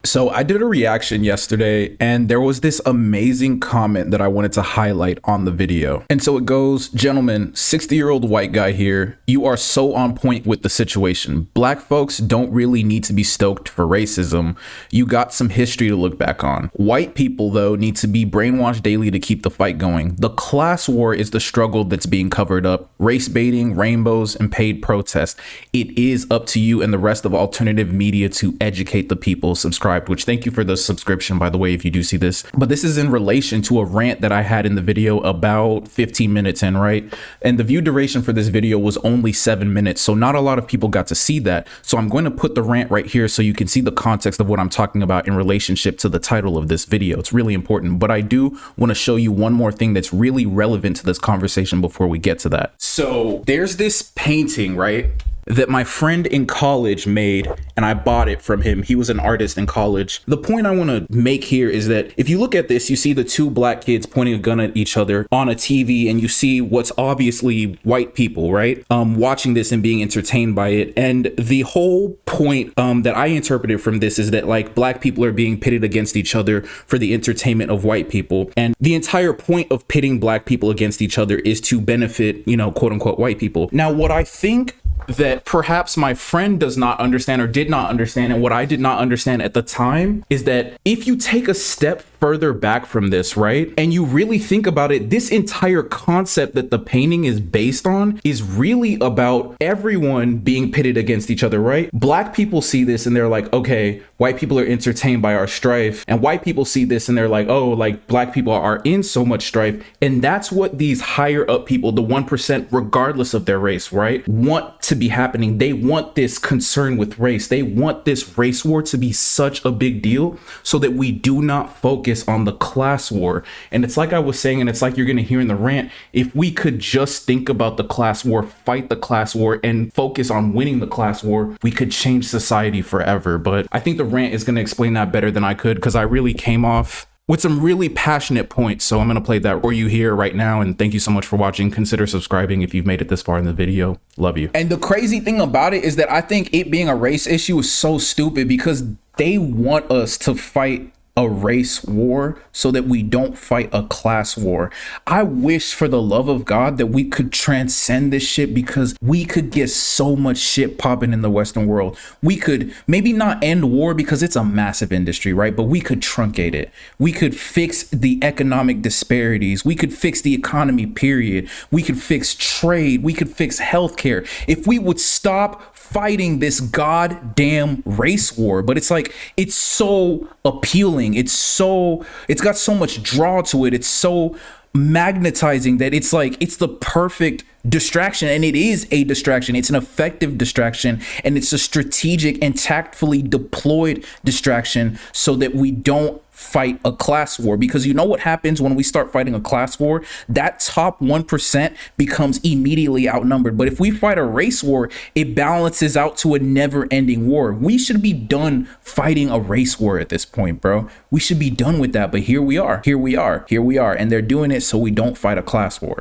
So I did a reaction yesterday and there was this amazing comment that I wanted to highlight on the video. And so it goes, gentlemen, 60-year-old white guy here. You are so on point with the situation. Black folks don't really need to be stoked for racism. You got some history to look back on. White people, though, need to be brainwashed daily to keep the fight going. The class war is the struggle that's being covered up. Race baiting, rainbows, and paid protest. It is up to you and the rest of alternative media to educate the people. Subscribe. Which thank you for the subscription, by the way, if you do see this. But this is in relation to a rant that I had in the video about 15 minutes in, right? And the view duration for this video was only 7 minutes. So not a lot of people got to see that. So I'm going to put the rant right here so you can see the context of what I'm talking about in relationship to the title of this video. It's really important. But I do want to show you one more thing that's really relevant to this conversation before we get to that. So there's this painting, right, that my friend in college made, and I bought it from him. He was an artist in college. The point I want to make here is that if you look at this, you see the two black kids pointing a gun at each other on a TV, and you see what's obviously white people, right? Watching this and being entertained by it. And the whole point that I interpreted from this is that like black people are being pitted against each other for the entertainment of white people. And the entire point of pitting black people against each other is to benefit, you know, quote unquote, white people. Now, what I think that perhaps my friend does not understand or did not understand, and what I did not understand at the time, is that if you take a step further back from this, right, and you really think about it, this entire concept that the painting is based on is really about everyone being pitted against each other, right? Black people see this and they're like, okay, white people are entertained by our strife, and white people see this and they're like, oh, like black people are in so much strife. And that's what these higher up people, the 1%, regardless of their race, right, want to be happening. They want this concern with race. They want this race war to be such a big deal so that we do not focus on the class war. And it's like I was saying, and it's like you're going to hear in the rant, if we could just think about the class war, fight the class war, and focus on winning the class war, we could change society forever. But I think the rant is going to explain that better than I could, because I really came off with some really passionate points. So I'm going to play that for you here right now. And thank you so much for watching. Consider subscribing if you've made it this far in the video. Love you. And the crazy thing about it is that I think it being a race issue is so stupid, because they want us to fight a race war so that we don't fight a class war. I wish for the love of God that we could transcend this shit, because we could get so much shit popping in the Western world. We could maybe not end war because it's a massive industry, right? But we could truncate it. We could fix the economic disparities. We could fix the economy, period. We could fix trade. We could fix healthcare. If we would stop fighting this goddamn race war. But it's like, it's so appealing. It's got so much draw to it. It's so magnetizing that it's like, it's the perfect distraction. And it is a distraction. It's an effective distraction, and it's a strategic and tactfully deployed distraction so that we don't fight a class war. Because you know what happens when we start fighting a class war? That top 1% becomes immediately outnumbered. But if we fight a race war, it balances out to a never-ending war. We should be done fighting a race war at this point, bro. We should be done with that. But here we are. And they're doing it so we don't fight a class war.